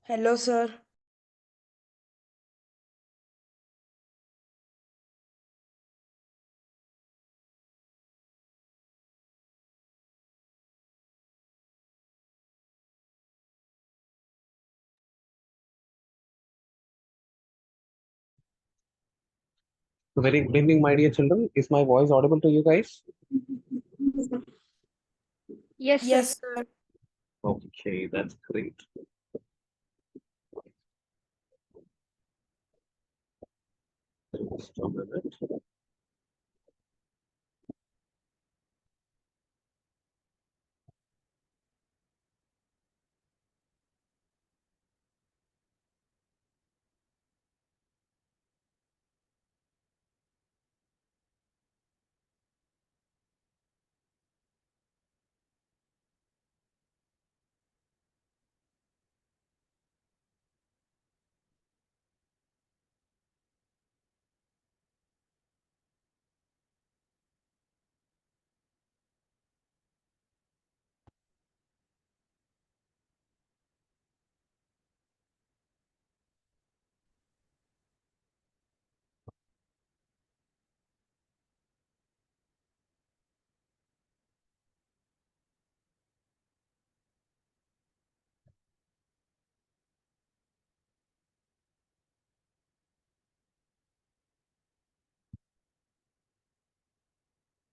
Hello, sir. Very good evening, my dear children. Is my voice audible to you guys? Yes, sir. Yes, sir. Okay, that's great. Just a minute.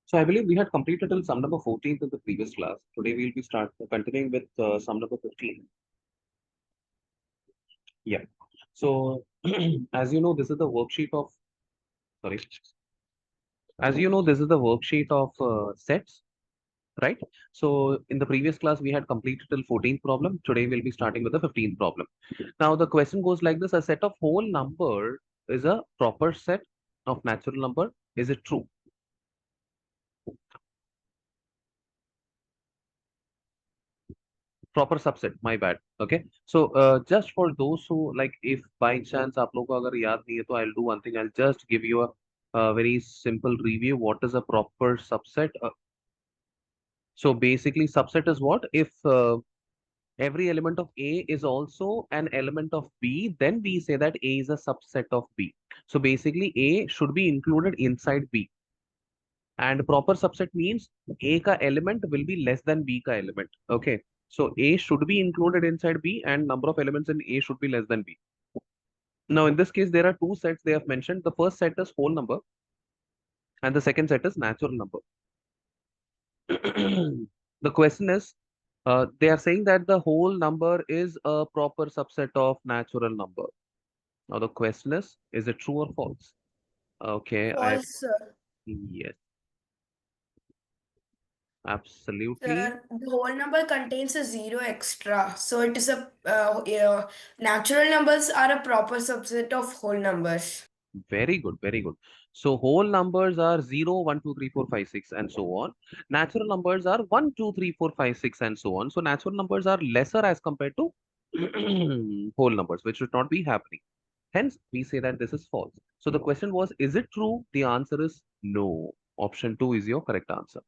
So I believe we had completed till sum number 14 in the previous class. Today we'll be continuing with sum number 15. Yeah. So as you know, this is the worksheet of sorry. As you know, this is the worksheet of sets, right? So in the previous class we had completed till 14th problem. Today we'll be starting with the 15th problem. Now the question goes like this: a set of whole number is a proper set of natural number. Is it true? Proper subset, my bad. Okay, so just for those who like, if by chance आप लोगों को अगर याद नहीं है तो I'll do one thing. I'll just give you a very simple review. What is a proper subset? So basically subset is what if every element of A is also an element of B, then we say that A is a subset of B. So basically A should be included inside B. And proper subset means A ka element will be less than B ka element. Okay. So A should be included inside B and number of elements in A should be less than B. Now in this case, there are two sets they have mentioned. The first set is whole number and the second set is natural number. The question is, they are saying that the whole number is a proper subset of natural number. Now the question is it true or false? Okay, False, sir. yes, absolutely. Sir, the whole number contains a zero extra. So it is yeah, natural numbers are a proper subset of whole numbers. Very good, very good. So whole numbers are 0, 1, 2, 3, 4, 5, 6, and so on. Natural numbers are 1, 2, 3, 4, 5, 6, and so on. So natural numbers are lesser as compared to whole numbers, which should not be happening. Hence, we say that this is false. So the question was, is it true? The answer is no. Option 2 is your correct answer.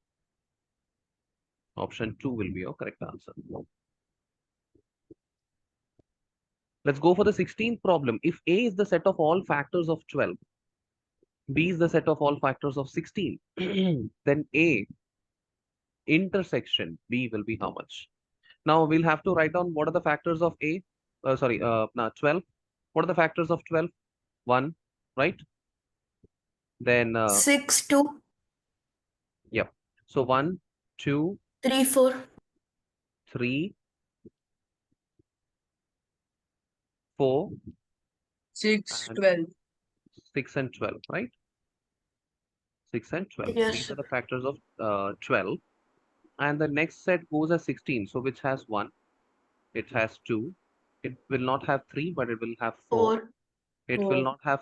Option 2 will be your correct answer. Let's go for the 16th problem. If A is the set of all factors of 12, B is the set of all factors of 16, then A intersection B will be how much? Now we'll have to write down what are the factors of A. No, 12. What are the factors of 12? 1, right? Then, 6, 2, yeah. So 1, 2, 3, 4. 3, 4, 6, and 12. 6 and 12, right? 6 and 12. Yes, These sir. are the factors of 12. And the next set goes as 16. So which has 1, it has 2, It will not have 3, but it will have 4. 4. It will 4. not have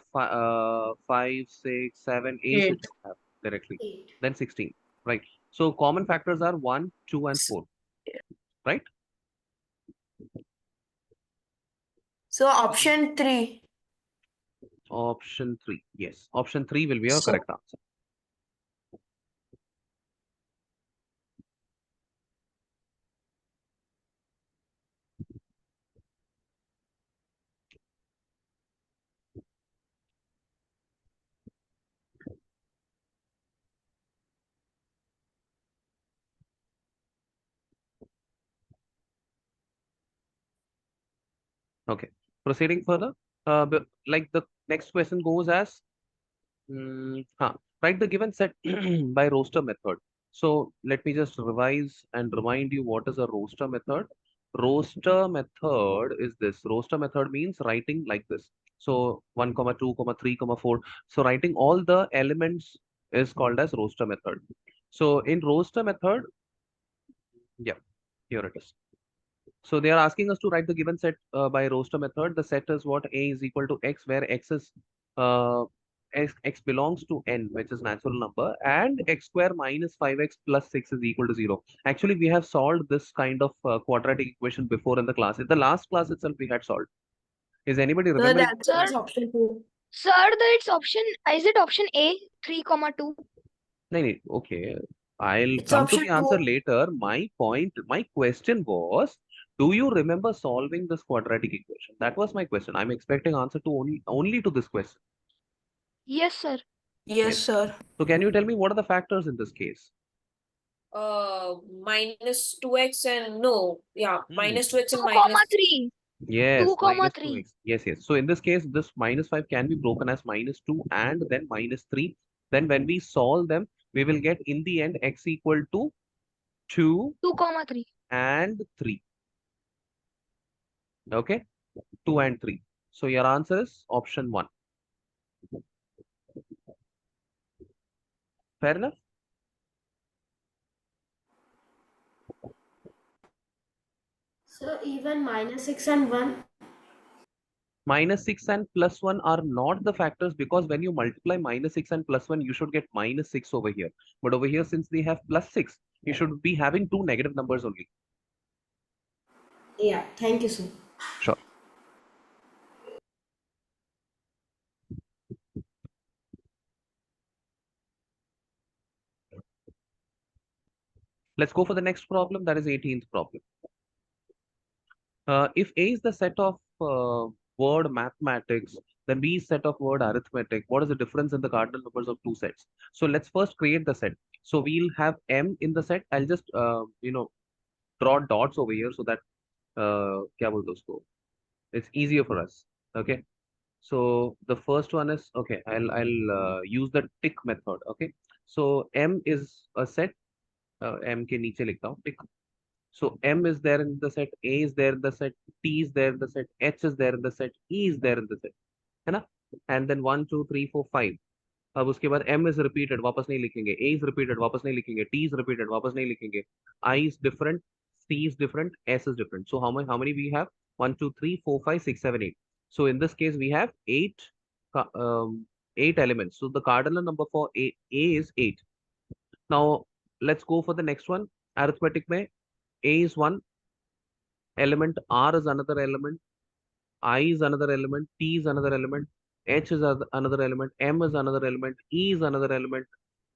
5, 6, 7, 8. It 8. will have directly. 8. Then 16. Right. So common factors are 1, 2, and 4. Right. So option 3. Option 3. Yes. Option 3 will be your So correct answer. Okay. Proceeding further. Like the next question goes as write the given set by roster method. So let me just revise and remind you what is a roster method. Roster method is this. Roster method means writing like this. So 1, comma 2, comma 3, comma 4. So writing all the elements is called as roster method. So in roster method, yeah, here it is. So they are asking us to write the given set by roster method. The set is what A is equal to X, where X is X belongs to N, which is natural number, and X square minus 5X plus 6 is equal to 0. Actually, we have solved this kind of quadratic equation before in the class. In the last class itself, we had solved. Is anybody the remembering? answer Sir, is option 2. sir, it's option, is it option A, 3, 2? No, no, okay. I'll It's come to option the answer 2. later. My question was, do you remember solving this quadratic equation? That was my question. I'm expecting answer to only to this question. Yes, sir. Yes, Yes. sir. So can you tell me what are the factors in this case? Minus 2x and no, yeah, Hmm. minus 2x 2, and minus 3. Yes, 2, minus 3. 2x. Yes, yes. So in this case, this minus 5 can be broken as minus 2 and then minus 3. Then when we solve them, we will get in the end x equal to 2 2, 3. and 3. Okay, 2 and 3. So your answer is option 1. Fair enough? So even minus 6 and 1. Minus 6 and plus 1 are not the factors because when you multiply minus 6 and plus 1, you should get minus 6 over here. But over here, since they have plus 6, you should be having two negative numbers only. Yeah, thank you, sir. Sure. Let's go for the next problem. That is 18th problem. If A is the set of word mathematics, then B is set of word arithmetic. What is the difference in the cardinal numbers of two sets? So let's first create the set. So we'll have M in the set. I'll just draw dots over here so that क्या बोलते हैं उसको? It's easier for us. Okay. So the first one is okay. I'll use the tick method. Okay. So M is a set. M के नीचे लिखता हूँ tick. So M is there in the set, A is there in the set, T is there in the set, H is there in the set, E is there in the set, है ना? And then 1, 2, 3, 4, 5. अब उसके बाद M is repeated, वापस नहीं लिखेंगे, A is repeated, वापस नहीं लिखेंगे, T is repeated, वापस नहीं लिखेंगे, I is different, C is different, S is different. So how many we have? 1, 2, 3, 4, 5, 6, 7, 8. So in this case we have ca- um, 8 elements. So the cardinal number for A is 8. Now let's go for the next one. Arithmetic में A is one element, R is another element, I is another element, T is another element, H is another element, M is another element, E is another element,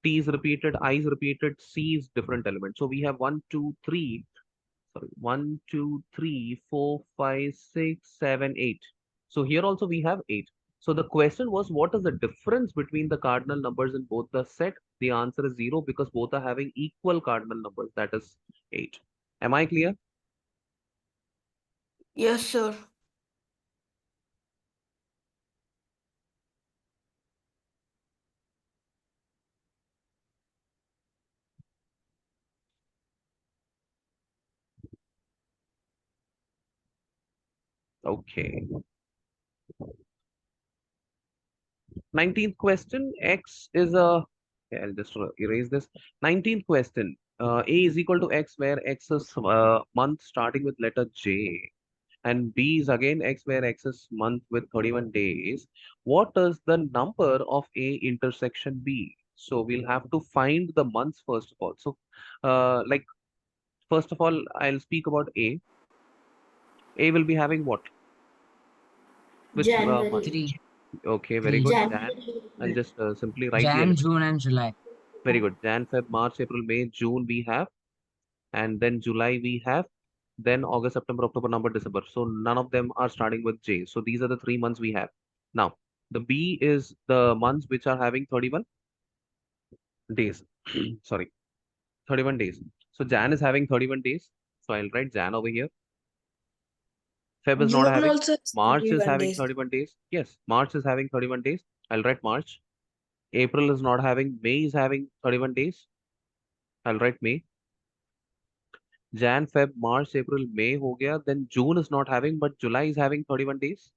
T is repeated, I is repeated, C is different element. So we have 1, 2, 3, sorry, 1, 2, 3, 4, 5, 6, 7, 8. So here also we have 8. So the question was, what is the difference between the cardinal numbers in both the set? The answer is 0 because both are having equal cardinal numbers, that is 8. Am I clear? Yes, sir. Okay. 19th question, X is a, okay, I'll just erase this. 19th question, A is equal to X, where X is month starting with letter J. and B is again X, where X is month with 31 days. What is the number of A intersection B? So we'll have to find the months first of all. So, like, first of all, I'll speak about A. A will be having what? Which month? January. 3. Okay, very 3. good. Jan. January. I'll just simply write the Jan, elements. June, and July. Very good. Jan, Feb, March, April, May, June we have, and then July we have, then August, September, October, November, December. So none of them are starting with J. So these are the 3 months we have. Now, the B is the months which are having 31 days. Sorry, 31 days. So Jan is having 31 days. So I'll write Jan over here. Feb is not June having. also has March is 31 having days. 31 days. Yes, March is having 31 days. I'll write March. April is not having. May is having 31 days. I'll write May. Jan, Feb, March, April, May हो गया. Then June is not having, but July is having 31 days.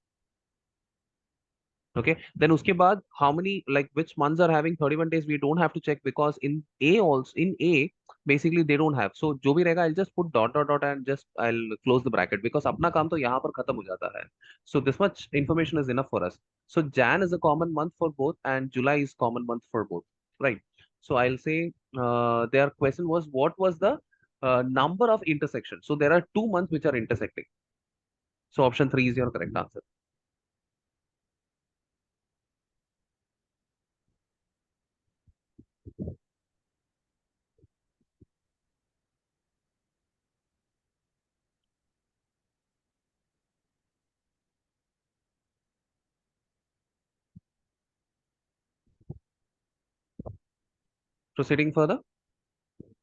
Okay. Then उसके बाद how many, like, which months are having 31 days? We don't have to check because in A also, in A basically they don't have. So जो भी रहेगा I'll just put dot dot dot and just I'll close the bracket because अपना काम तो यहाँ पर खत्म हो जाता है. So this much information is enough for us. So Jan is a common month for both and July is common month for both. Right. So I'll say their question was what was the number of intersections. So there are 2 months which are intersecting. So option 3 is your correct answer. Proceeding further.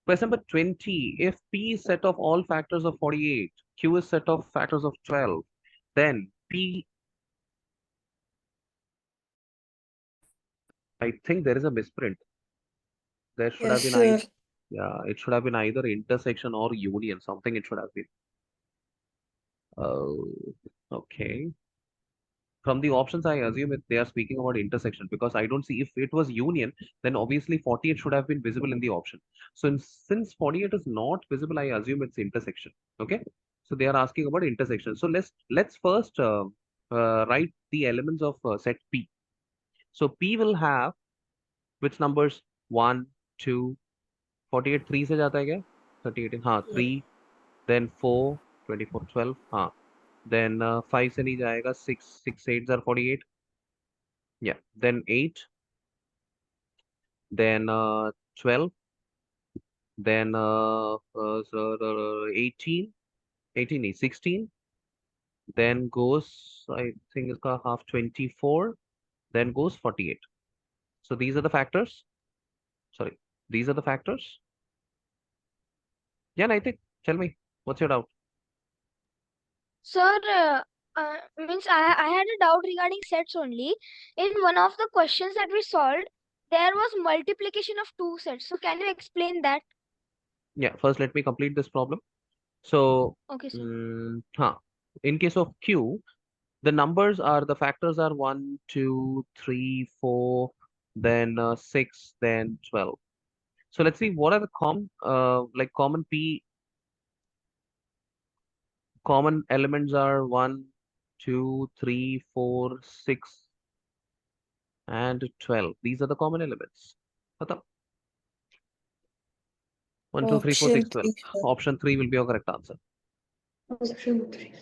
Question number 20. If P is set of all factors of 48, Q is set of factors of 12, then P, I think there is a misprint. There should have Yes, been sir. yeah, it should have been either intersection or union, something it should have been. Oh, okay. From the options, I assume they are speaking about intersection because I don't see if it was union, then obviously 48 should have been visible in the option. So since 48 is not visible, I assume it's intersection. Okay. So they are asking about intersection. So let's first write the elements of set P. So P will have which numbers? 1, 2, 48 3 से जाता है क्या? 38 हाँ 3, then 4, 24, 12 हाँ. Then 5 से नहीं जाएगा. 6 8s are 48. Yeah. Then 8, then 12, then 18, 18 is 16, then goes, I think it's got half 24, then goes 48. So these are the factors. Sorry, these are the factors. Yeah, Naitik, tell me, what's your doubt? Sir, means I had a doubt regarding sets only. In one of the questions that we solved, there was multiplication of two sets. So can you explain that? Yeah, first let me complete this problem. So, Okay, sir. in case of Q, the numbers are, the factors are 1, 2, 3, 4, then 6, then 12. So let's see what are the like common P, common elements are 1, 2, 3, 4, 6, and 12. These are the common elements. Khatam. 1, 2, 3, 4, Option 6, 12. 3, sir. Option 3 will be your correct answer. Option 3.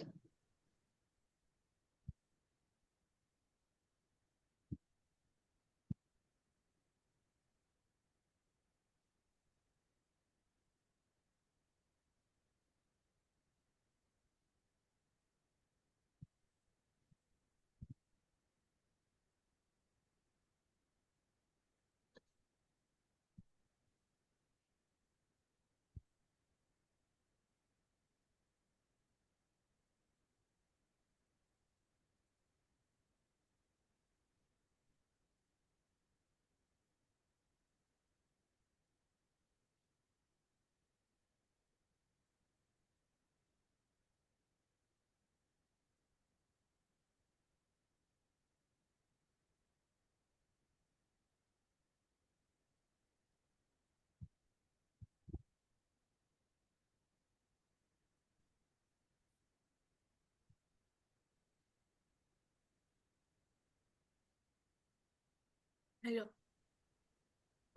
Hello.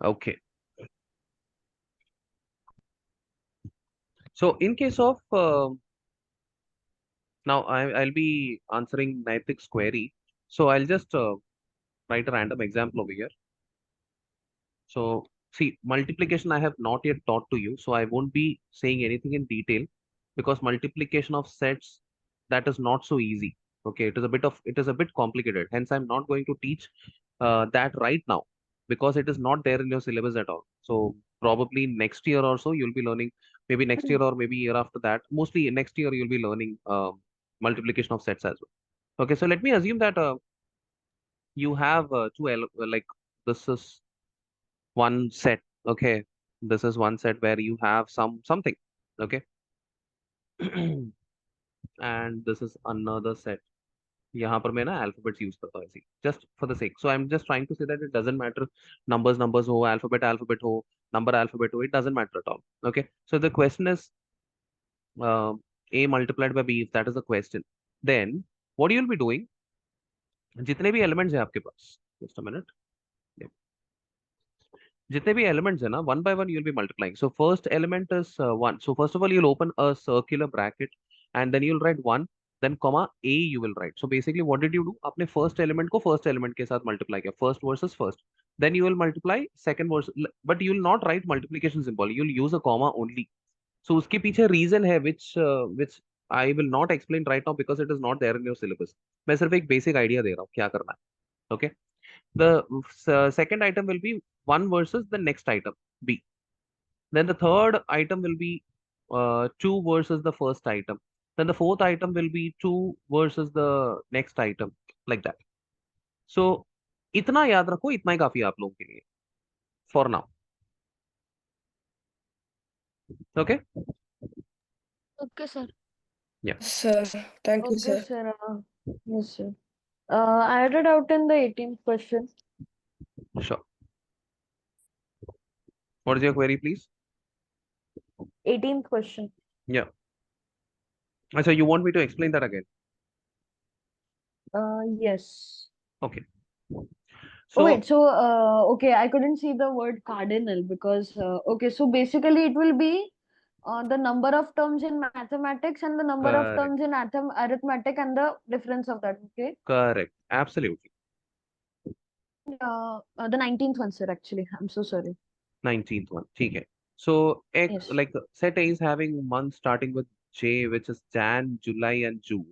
Okay. So in case of now I'll be answering Naitik's query. So I'll just write a random example over here. So see, multiplication I have not yet taught to you, so I won't be saying anything in detail because multiplication of sets, that is not so easy. Okay, it is a bit complicated. Hence, I'm not going to teach that right now because it is not there in your syllabus at all. So probably next year or so you'll be learning. Maybe next year or maybe year after that. Mostly next year you'll be learning multiplication of sets as well. Okay, so let me assume that you have like this is one set. Okay, this is one set where you have something. Okay, and this is another set. यहाँ पर मैं ना alphabets use करता हूँ ऐसे just for the sake. So I'm just trying to say that it doesn't matter numbers हो, alphabet हो, number alphabet हो, it doesn't matter at all. Okay, so the question is uh, a multiplied by b, if that is the question, then what you'll be doing, जितने भी elements हैं आपके पास, just a minute. जितने भी elements है ना, one by one you'll be multiplying. So first element is 1. So first of all you'll open a circular bracket and then you'll write 1, then comma a you will write. So basically what did you do? अपने first element को first element के साथ multiply किया, first versus first. Then you will multiply second versus, but you will not write multiplication symbol. You'll use a comma only. So उसके पीछे reason है which I will not explain right now because it is not there in your syllabus. मैं सिर्फ एक basic idea दे रहा हूँ क्या करना है. Okay. The second item will be 1 versus the next item, B. Then the third item will be 2 versus the first item. Then the fourth item will be 2 versus the next item, like that. So, इतना याद रखो, इतना ही काफी है आप लोगों के लिए, for now. Okay? Okay, sir. Yeah, Sir, thank you, Okay, sir. sir. Yes, sir. I had a doubt in the 18th question. sure. What is your query, please? 18th question. Yeah. So you want me to explain that again? Yes. Okay. Oh, So, wait, so, okay, I couldn't see the word cardinal because, okay, so basically it will be the number of terms in mathematics and the number of correct, terms in arithmetic and the difference of that, okay? correct, absolutely. The 19th one, sir, actually. I'm so sorry. 19th one. ठीक है. So, Yes. like set A is having months starting with J, which is Jan, July, and June.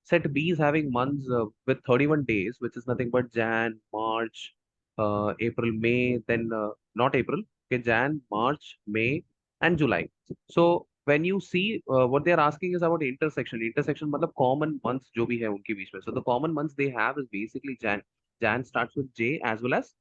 Set B is having months with 31 days, which is nothing but Jan, March, April, May, then not April, okay, Jan, March, May, and July. So when you see what they are asking is about intersection. Intersection मतलब common months जो भी है उनके बीच में. So the common months they have is basically Jan. Jan starts with J as well as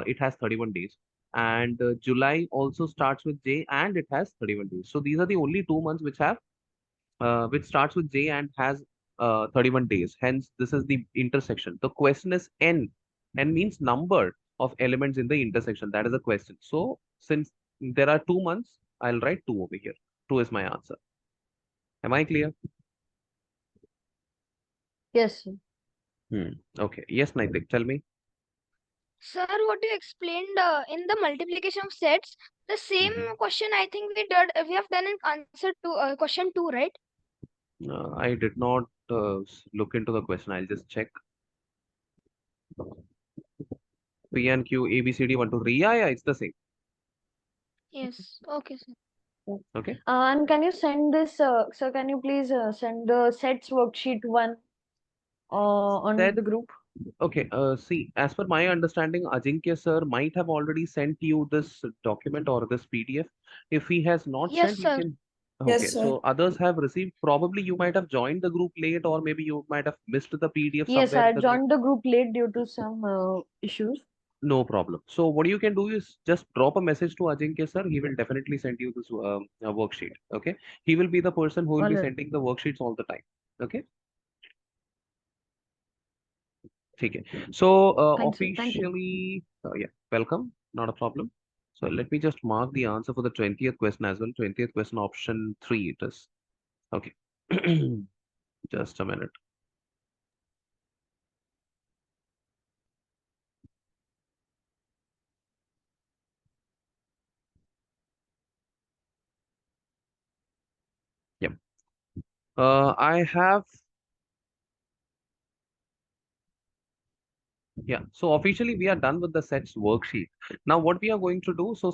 it has 31 days. And July also starts with J and it has 31 days. So these are the only 2 months which starts with J and has 31 days. Hence, this is the intersection. The question is N. N means number of elements in the intersection. That is the question. So, since there are 2 months, I'll write 2 over here. 2 is my answer. Am I clear? Yes, sir. Okay. Yes, Naitik, tell me. Sir, what you explained in the multiplication of sets, the same Mhm. question I think we have done in answer to question 2, right? I did not look into the question. I'll just check. P and Q, A, B, C, D, 1, 2, 3. Yeah, it's the same. Yes. Okay, sir. Okay. And can you send this, sir, can you please send the sets worksheet 1 on That the group? Okay, see, as per my understanding, Ajinkya sir might have already sent you this document or this PDF. If he has not Yes, sent, you sir. can. Okay, Yes, sir. so others have received. Probably you might have joined the group late, or maybe you might have missed the PDF Yes, somewhere I in the group. joined the group late due to some issues. No problem. So what you can do is just drop a message to Ajinkya sir. He will definitely send you this worksheet. Okay, he will be the person who will All be right. sending the worksheets all the time. Okay. ठीक है. So Thanks, sir. Thank you. officially, yeah, welcome. Not a problem. So let me just mark the answer for the 20th question as well. 20th question, option 3 it is. Okay. Just a minute. I have, yeah. So officially we are done with the sets worksheet. Now what we are going to do, so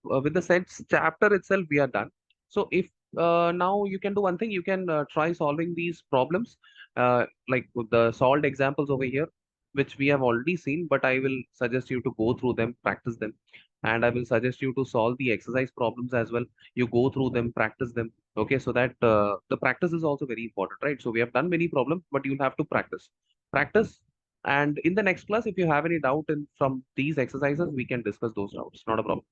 with the sets chapter itself, we are done. So if now you can do one thing, you can try solving these problems, like with the solved examples over here, which we have already seen, but I will suggest you to go through them, practice them. And I will suggest you to solve the exercise problems as well. You go through them, practice them. Okay, so that the practice is also very important, right? So we have done many problems, but you'll have to practice. Practice, and in the next class, if you have any doubt from these exercises, we can discuss those doubts. Not a problem.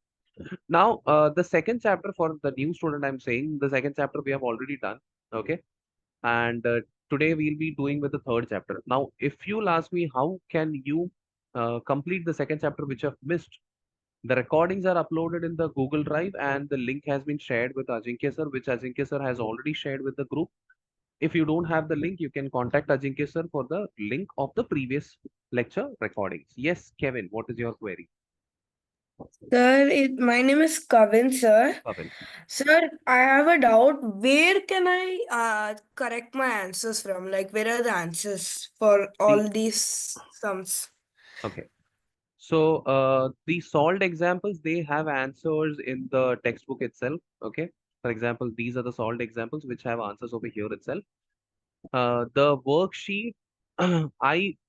Now, the second chapter for the new student, I'm saying the second chapter we have already done. Okay. And today we'll be doing with the third chapter. Now, if you'll ask me, how can you complete the second chapter which I've missed? The recordings are uploaded in the Google Drive and the link has been shared with Ajinkya sir, which Ajinkya sir has already shared with the group. If you don't have the link, you can contact Ajinkya sir for the link of the previous lecture recordings. Yes, Kevin, what is your query? Sir, my name is Kavin, sir. Kevin. Sir, I have a doubt. Where can I correct my answers from? Like, where are the answers for See, all these sums? okay. So the solved examples, they have answers in the textbook itself. Okay. For example, these are the solved examples which have answers over here itself. The worksheet,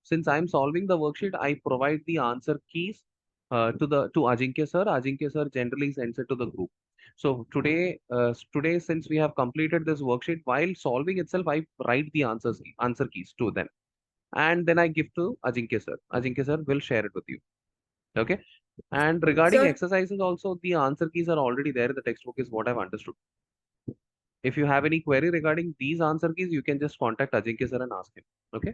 since I'm solving the worksheet, I provide the answer keys to Ajinkya sir. Ajinkya sir generally sends it to the group. So today, since we have completed this worksheet, while solving itself, I write the answer keys to them, and then I give to Ajinkya sir. Ajinkya sir will share it with you. Okay. And regarding Sir, exercises, also the answer keys are already there in the textbook, is what I've understood. If you have any query regarding these answer keys, you can just contact Ajinkya sir and ask him. Okay.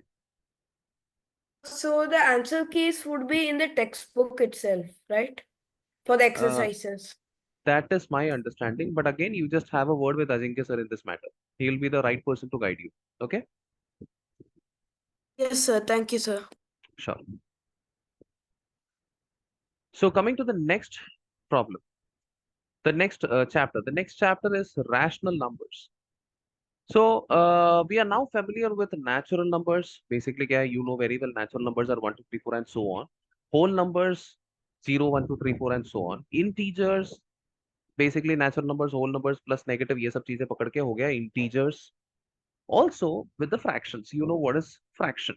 so the answer keys would be in the textbook itself, right? For the Uh, exercises. that is my understanding. But again, you just have a word with Ajinkya sir in this matter. He will be the right person to guide you. Okay. Yes, sir. Thank you, sir. Sure. So coming to the next problem, the next chapter. The next chapter is rational numbers. So we are now familiar with natural numbers. Basically, yeah, you know very well natural numbers are 1, 2, 3, 4, and so on. Whole numbers 0, 1, 2, 3, 4, and so on. Integers, basically natural numbers, whole numbers plus negative, ये सब चीजें पकड़ के हो गया integers. Also with the fractions, you know what is fraction.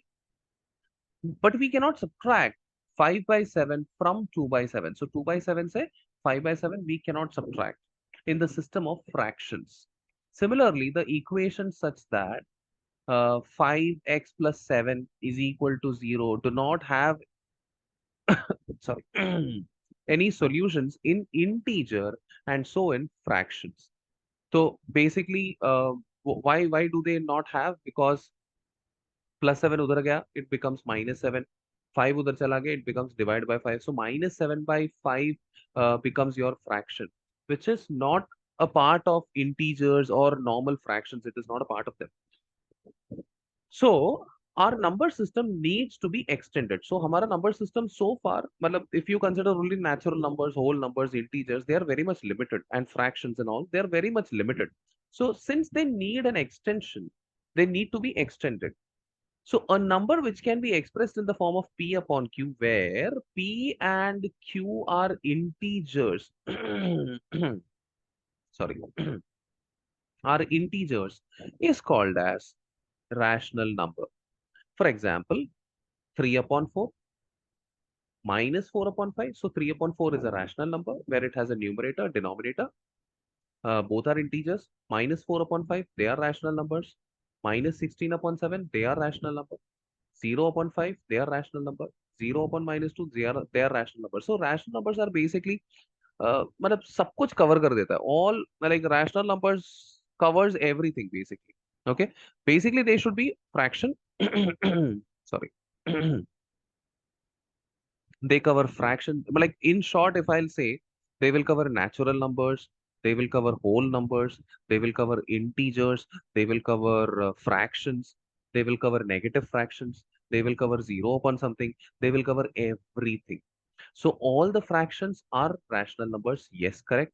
But we cannot subtract 5 by 7 from 2 by 7. So 2 by 7 say 5 by 7 we cannot subtract in the system of fractions. Similarly, the equation such that 5x plus 7 is equal to 0 do not have sorry any solutions in integer and so in fractions. So basically why do they not have? Because plus 7 udhar gaya, it becomes minus 7. 5 udhar chala gaya, it becomes divided by 5. So minus 7 by 5 becomes your fraction, which is not a part of integers or normal fractions. It is not a part of them. So our number system needs to be extended. So हमारा number system so far, मतलब if you consider only natural numbers, whole numbers, integers, they are very much limited, and fractions and all, they are very much limited. So since they need an extension, they need to be extended. So a number which can be expressed in the form of P upon Q, where P and Q are integers. Sorry, are integers, is called as rational number. For example, 3 upon 4 minus 4 upon 5. So 3 upon 4 is a rational number where it has a numerator, denominator. Both are integers. Minus 4 upon 5, they are rational numbers. Minus 16 upon 7, they are rational numbers. 0 upon 5, they are rational number. 0 upon minus 2, they are rational numbers. So rational numbers are basically मतलब सब कुछ cover कर देता है. All like rational numbers covers everything basically. Okay. Basically they should be fraction. Sorry. They cover fractions. But like in short, if I'll say, they will cover natural numbers, they will cover whole numbers, they will cover integers, they will cover fractions, they will cover negative fractions, they will cover zero upon something, they will cover everything. So all the fractions are rational numbers. Yes, correct.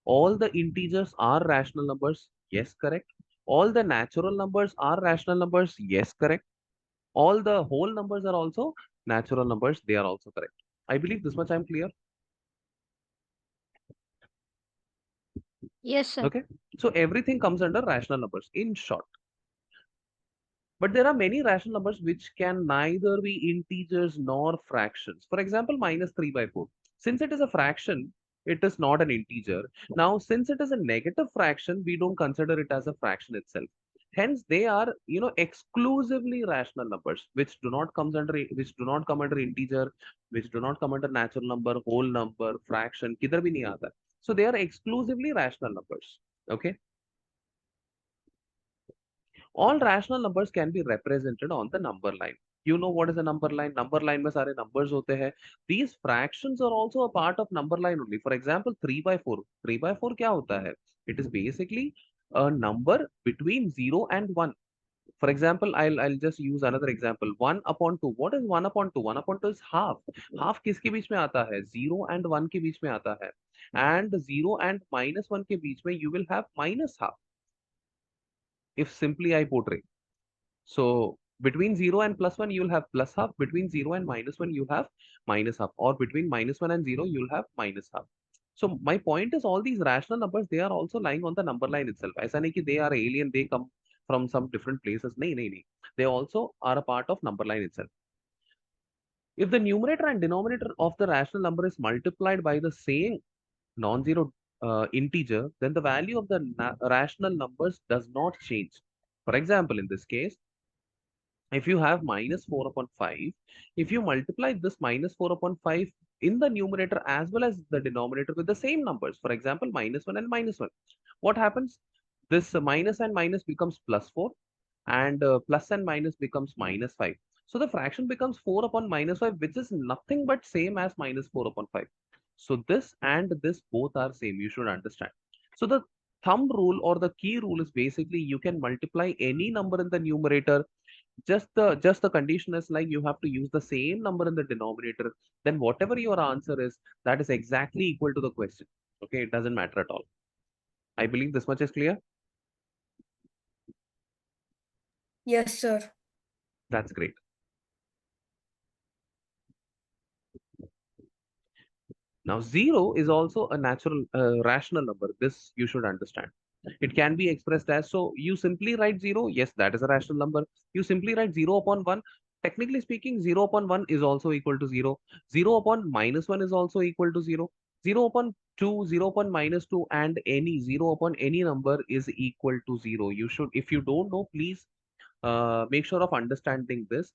All the integers are rational numbers. Yes, correct. All the natural numbers are rational numbers. Yes, correct. All the whole numbers are also natural numbers. They are also correct. I believe this much I'm clear. Yes, sir. Okay. So everything comes under rational numbers in short. But there are many rational numbers which can neither be integers nor fractions. For example, minus 3 by 4. Since it is a fraction, it is not an integer. Now, since it is a negative fraction, we don't consider it as a fraction itself. Hence, they are, exclusively rational numbers, which do not come under integer, which do not come under natural number, whole number, fraction. किधर भी नहीं आता. So they are exclusively rational numbers. Okay. All rational numbers can be represented on the number line. You know what is a number line? Number line में सारे numbers होते हैं. These fractions are also a part of number line only. For example, 3 by 4. 3 by 4 क्या होता है? It is basically a number between 0 and 1. For example, I'll just use another example. 1 upon 2. What is 1 upon 2? 1 upon 2 is half. Half किसके बीच में आता है? 0 and 1 के बीच में आता है. And 0 and minus 1 के बीच में you will have minus half. If simply I portray. So between 0 and plus 1, you'll have plus half. Between 0 and minus 1, you have minus half. Or between minus 1 and 0, you'll have minus half. So my point is all these rational numbers, they are also lying on the number line itself. ऐसा नहीं कि they are alien, they come from some different places. नहीं. They also are a part of number line itself. If the numerator and denominator of the rational number is multiplied by the same non-zero integer, then the value of the rational numbers does not change. For example, in this case, if you have minus 4 upon 5, if you multiply this minus 4 upon 5 in the numerator as well as the denominator with the same numbers, for example, minus 1 and minus 1, what happens? This minus and minus becomes plus 4 and plus and minus becomes minus 5. So the fraction becomes 4 upon minus 5, which is nothing but same as minus 4 upon 5. So this and this both are same. You should understand. So the thumb rule or the key rule is basically you can multiply any number in the numerator. Just the condition is like you have to use the same number in the denominator. Then whatever your answer is, that is exactly equal to the question. Okay, it doesn't matter at all. I believe this much is clear. Yes, sir. That's great. Now, 0 is also a natural, rational number. This you should understand. It can be expressed as, so you simply write 0. Yes, that is a rational number. You simply write 0 upon 1. Technically speaking, 0 upon 1 is also equal to 0. 0 upon minus 1 is also equal to 0. 0 upon 2, 0 upon minus 2, and any 0 upon any number is equal to 0. You should, if you don't know, please make sure of understanding this.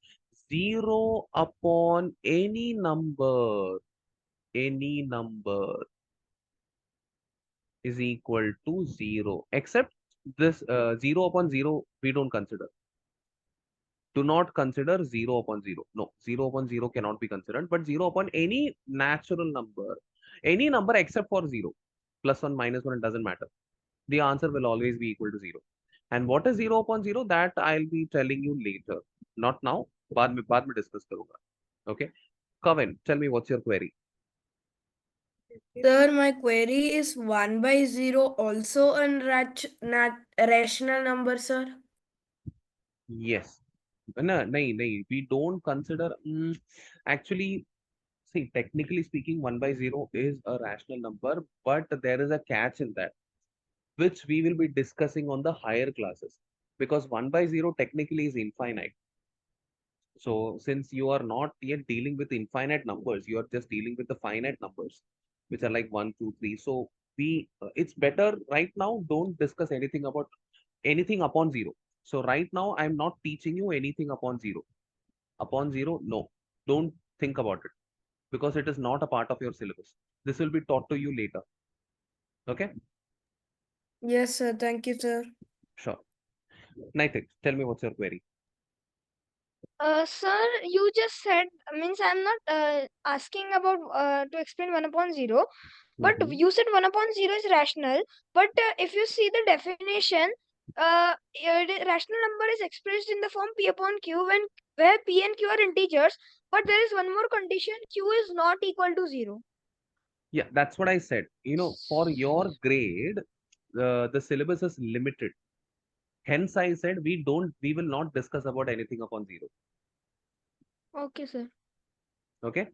0 upon any number is equal to 0, except this 0 upon 0 we don't consider. Do not consider 0 upon 0. No, 0 upon 0 cannot be considered, but 0 upon any natural number, any number except for 0, plus 1, minus 1, it doesn't matter. The answer will always be equal to 0. And what is 0 upon 0? That I'll be telling you later. Not now. बाद में discuss करूंगा. Okay. Kavin, tell me what's your query. Sir, my query is 1 by 0 also a rational number, sir? Yes. No, we don't consider. Actually, see, technically speaking, 1 by 0 is a rational number, but there is a catch in that, which we will be discussing on the higher classes. Because 1 by 0 technically is infinite. So, since you are not yet dealing with infinite numbers, you are just dealing with the finite numbers, which are like 1, 2, 3. So, it's better right now, don't discuss anything upon 0. So, right now, I'm not teaching you anything upon 0. Upon 0, no, don't think about it because it is not a part of your syllabus. This will be taught to you later. Okay? Yes, sir. Thank you, sir. Sure. Naitik, tell me what's your query. Sir, you just said, means I'm not asking about to explain 1 upon 0, but Mhm. you said 1 upon 0 is rational. But if you see the definition, the rational number is expressed in the form P upon Q where P and Q are integers, but there is one more condition, Q is not equal to 0. Yeah, that's what I said. For your grade, the syllabus is limited. Hence, I said we will not discuss about anything upon 0. Okay, sir. Okay.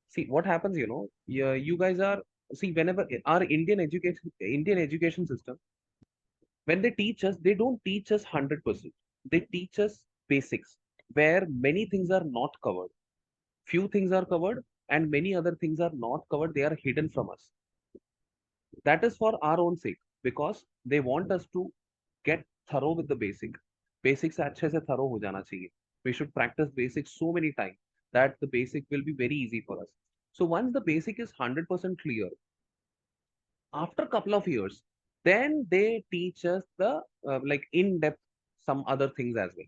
See what happens, you guys are, see, whenever our Indian education system, when they teach us, they don't teach us 100%. They teach us basics where many things are not covered. Few things are covered and many other things are not covered. They are hidden from us. That is for our own sake because they want us to get thorough with the basics अच्छे से thorough हो जाना चाहिए. We should practice basics so many times that the basic will be very easy for us. So once the basic is 100% clear, after a couple of years, then they teach us the like in depth some other things as well.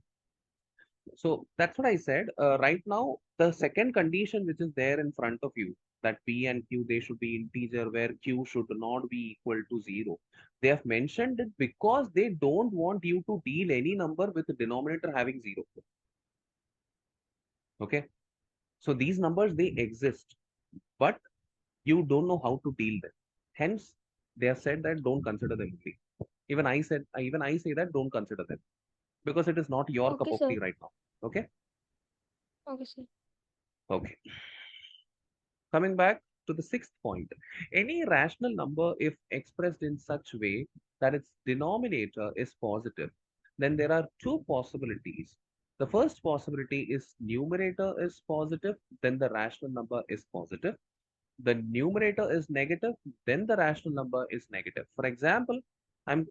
So that's what I said. Right now, the second condition which is there in front of you, that P and Q, they should be integer where Q should not be equal to 0. They have mentioned it because they don't want you to deal any number with the denominator having 0. Okay. So these numbers, they exist, but you don't know how to deal them. Hence, they have said that don't consider them only. Even I say that don't consider them because it is not your cup Okay, of sir. tea right now. Okay. Okay, sir. Okay. Coming back to the sixth point, any rational number, if expressed in such way that its denominator is positive, then there are two possibilities. The first possibility is numerator is positive, then the rational number is positive. The numerator is negative, then the rational number is negative. For example, I'm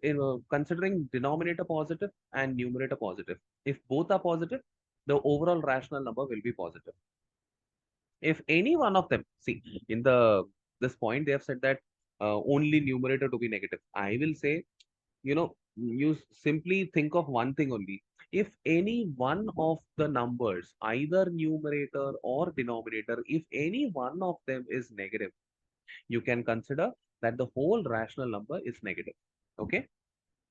considering denominator positive and numerator positive. If both are positive, the overall rational number will be positive. If any one of them, see, in this point they have said that only numerator to be negative. I will say, you simply think of one thing only. If any one of the numbers, either numerator or denominator, if any one of them is negative, you can consider that the whole rational number is negative. Okay.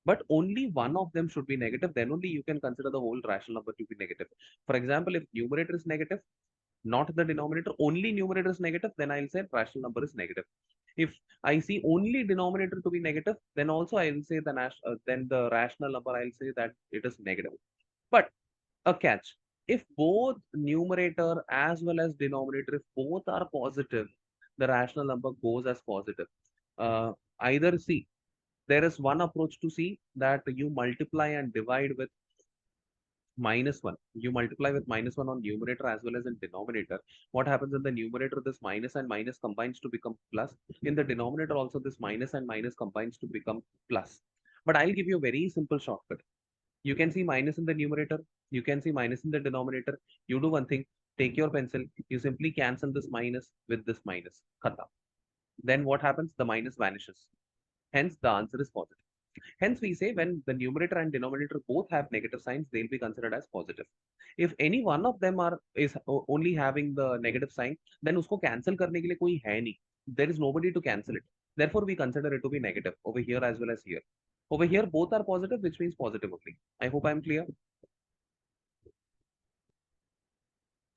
But only one of them should be negative, then only you can consider the whole rational number to be negative. For example, if numerator is negative, not the denominator, only numerator is negative, then I'll say rational number is negative. If I see only denominator to be negative, then also I'll say then the rational number, I'll say that it is negative. But a catch, if both numerator as well as denominator, if both are positive, the rational number goes as positive. Either see, there is one approach to see that you multiply and divide with -1. You multiply with -1 on numerator as well as in denominator. What happens in the numerator? This minus and minus combines to become plus. In the denominator also, this minus and minus combines to become plus. But I'll give you a very simple shortcut. You can see minus in the numerator. You can see minus in the denominator. You do one thing. Take your pencil. You simply cancel this minus with this minus. Khata. Then what happens? The minus vanishes. Hence, the answer is positive. Hence, we say when the numerator and denominator both have negative signs, they'll be considered as positive. If any one of them is only having the negative sign, then usko cancel करने के लिए कोई है नहीं. There is nobody to cancel it. Therefore, we consider it to be negative over here as well as here. Over here, both are positive, which means positive only. I hope I'm clear.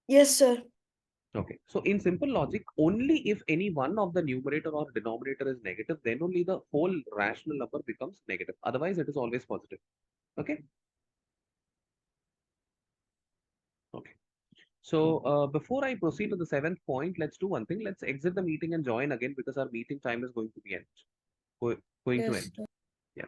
Yes, sir. Okay. So in simple logic, only if any one of the numerator or denominator is negative, then only the whole rational number becomes negative. Otherwise, it is always positive. Okay. Okay. So before I proceed to the seventh point, let's do one thing. Let's exit the meeting and join again because our meeting time is going to be end. Going to Yes, end. sir.